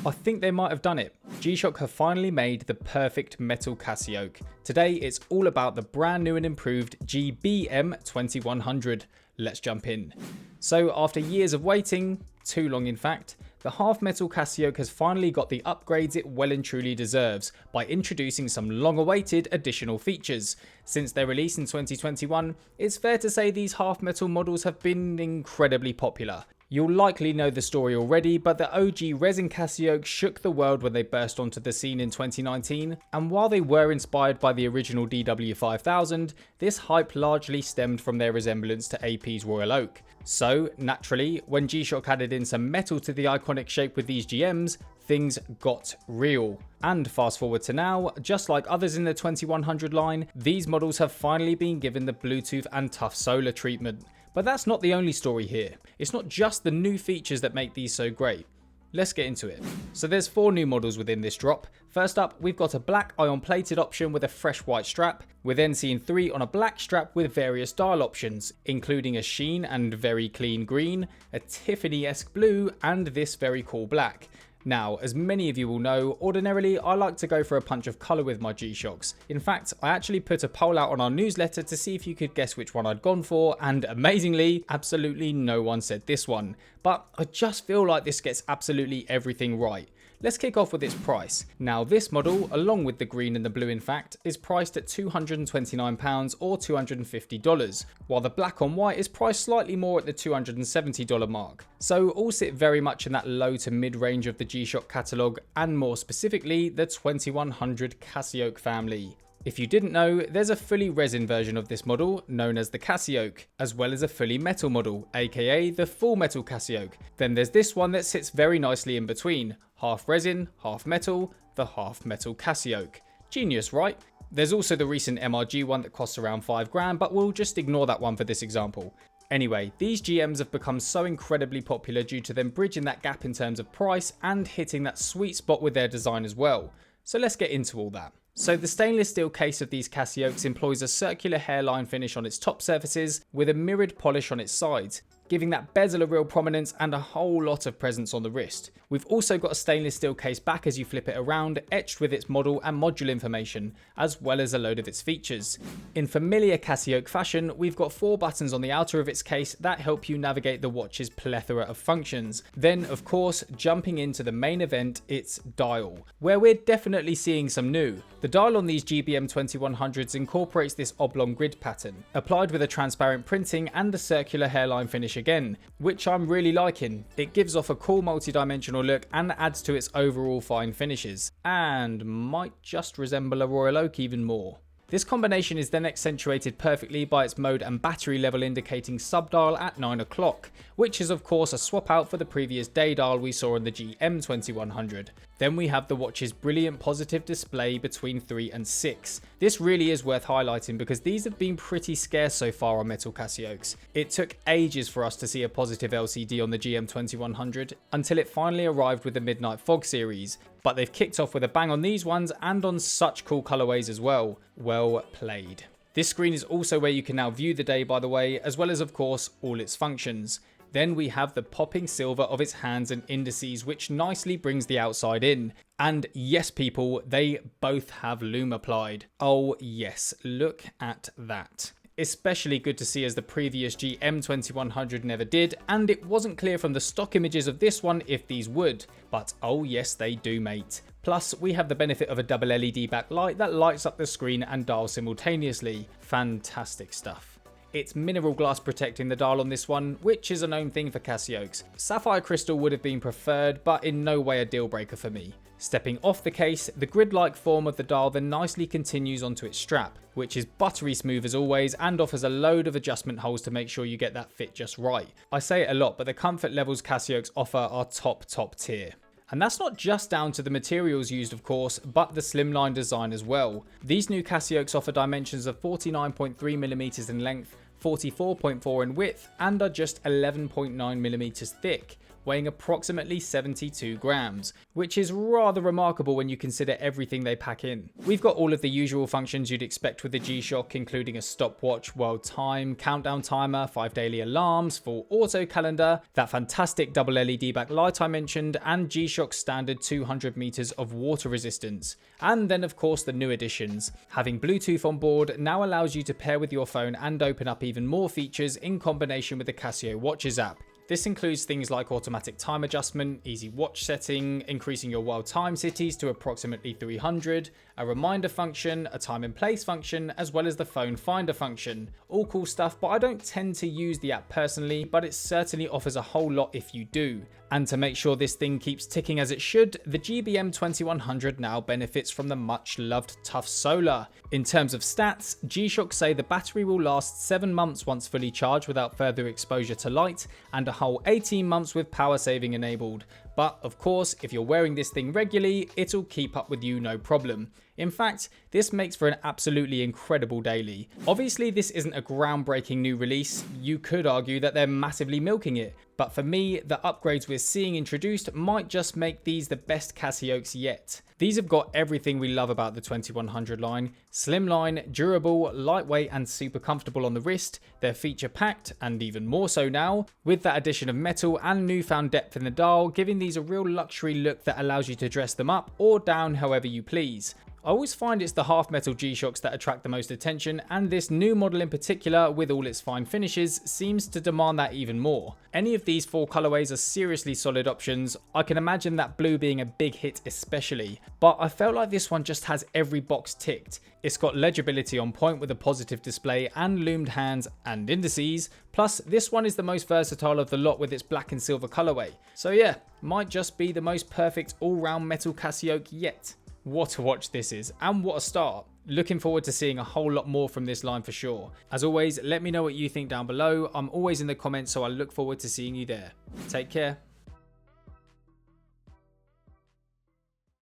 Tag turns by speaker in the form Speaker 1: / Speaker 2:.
Speaker 1: I think they might have done it. G-Shock have finally made the perfect metal Casioak. Today it's all about the brand new and improved GBM-2100. Let's jump in. So after years of waiting, too long in fact, the half metal Casioak has finally got the upgrades it well and truly deserves by introducing some long awaited additional features. Since their release in 2021, it's fair to say these half metal models have been incredibly popular. You'll likely know the story already, but the OG resin Casioak shook the world when they burst onto the scene in 2019, and while they were inspired by the original DW5000, this hype largely stemmed from their resemblance to AP's Royal Oak. So, naturally, when G-Shock added in some metal to the iconic shape with these GMs, things got real. And fast forward to now, just like others in the 2100 line, these models have finally been given the Bluetooth and tough solar treatment. But that's not the only story here. It's not just the new features that make these so great. Let's get into it. So there's 4 new models within this drop. First up, we've got a black ion plated option with a fresh white strap. We're then seeing 3 on a black strap with various dial options, including a sheen and very clean green, a Tiffany-esque blue, and this very cool black. Now, as many of you will know, ordinarily I like to go for a punch of colour with my G-Shocks. In fact, I actually put a poll out on our newsletter to see if you could guess which one I'd gone for, and amazingly, absolutely no one said this one. But I just feel like this gets absolutely everything right. Let's kick off with its price. Now this model, along with the green and the blue in fact, is priced at £229 or $250, while the black on white is priced slightly more at the $270 mark. So all sit very much in that low to mid range of the G-Shock catalogue, and more specifically the 2100 Casioak family. If you didn't know, there's a fully resin version of this model, known as the Casioak, as well as a fully metal model, aka the full metal Casioak. Then there's this one that sits very nicely in between, half resin, half metal, the half metal Casioak. Genius, right? There's also the recent MRG one that costs around £5 but we'll just ignore that one for this example. Anyway, these GMs have become so incredibly popular due to them bridging that gap in terms of price and hitting that sweet spot with their design as well. So let's get into all that. So the stainless steel case of these Casioaks employs a circular hairline finish on its top surfaces with a mirrored polish on its sides, giving that bezel a real prominence and a whole lot of presence on the wrist. We've also got a stainless steel case back as you flip it around, etched with its model and module information, as well as a load of its features. In familiar Casioak fashion, we've got 4 buttons on the outer of its case that help you navigate the watch's plethora of functions. Then, of course, jumping into the main event, its dial, where we're definitely seeing some new. The dial on these GBM-2100s incorporates this oblong grid pattern, applied with a transparent printing and a circular hairline finish again, which I'm really liking. It gives off a cool multi-dimensional look and adds to its overall fine finishes, and might just resemble a Royal Oak even more. This combination is then accentuated perfectly by its mode and battery level indicating subdial at 9 o'clock, which is of course a swap out for the previous day dial we saw on the GM-2100. Then we have the watch's brilliant positive display between 3 and 6. This really is worth highlighting because these have been pretty scarce so far on metal Casioaks. It took ages for us to see a positive LCD on the GM-2100 until it finally arrived with the Midnight Fog series, but they've kicked off with a bang on these ones and on such cool colorways as well. Well played. This screen is also where you can now view the day, by the way, as well as of course all its functions. Then we have the popping silver of its hands and indices, which nicely brings the outside in. And yes people, they both have loom applied. Oh yes, look at that. Especially good to see as the previous GM-2100 never did, and it wasn't clear from the stock images of this one if these would, but oh yes they do mate. Plus we have the benefit of a double LED backlight that lights up the screen and dial simultaneously. Fantastic stuff. It's mineral glass protecting the dial on this one, which is a known thing for Casioaks. Sapphire crystal would have been preferred, but in no way a deal breaker for me. Stepping off the case, the grid-like form of the dial then nicely continues onto its strap, which is buttery smooth as always and offers a load of adjustment holes to make sure you get that fit just right. I say it a lot, but the comfort levels Casioaks offer are top tier. And that's not just down to the materials used of course, but the slimline design as well. These new Casioaks offer dimensions of 49.3mm in length, 44.4 in width, and are just 11.9mm thick, weighing approximately 72 grams, which is rather remarkable when you consider everything they pack in. We've got all of the usual functions you'd expect with the G-Shock, including a stopwatch, world time, countdown timer, 5 daily alarms, full auto calendar, that fantastic double LED backlight I mentioned, and G-Shock's standard 200 meters of water resistance. And then of course the new additions. Having Bluetooth on board now allows you to pair with your phone and open up even more features in combination with the Casio Watches app. This includes things like automatic time adjustment, easy watch setting, increasing your world time cities to approximately 300, a reminder function, a time and place function, as well as the phone finder function. All cool stuff, but I don't tend to use the app personally, but it certainly offers a whole lot if you do. And to make sure this thing keeps ticking as it should, the GBM-2100 now benefits from the much loved tough solar. In terms of stats, G-Shock say the battery will last 7 months once fully charged without further exposure to light, and a whole 18 months with power saving enabled. But of course, if you're wearing this thing regularly, it'll keep up with you no problem. In fact, this makes for an absolutely incredible daily. Obviously, this isn't a groundbreaking new release. You could argue that they're massively milking it. But for me, the upgrades we're seeing introduced might just make these the best Casioaks yet. These have got everything we love about the 2100 line. Slimline, durable, lightweight and super comfortable on the wrist. They're feature packed and even more so now, with that addition of metal and newfound depth in the dial, giving these a real luxury look that allows you to dress them up or down however you please. I always find it's the half metal G-Shocks that attract the most attention, and this new model in particular, with all its fine finishes, seems to demand that even more. Any of these 4 colorways are seriously solid options. I can imagine that blue being a big hit especially, but I felt like this one just has every box ticked. It's got legibility on point with a positive display and loomed hands and indices, plus this one is the most versatile of the lot with its black and silver colorway. So yeah, might just be the most perfect all-round metal Casioak yet. What a watch this is, and what a start. Looking forward to seeing a whole lot more from this line for sure. As always, let me know what you think down below. I'm always in the comments, so I look forward to seeing you there. Take care.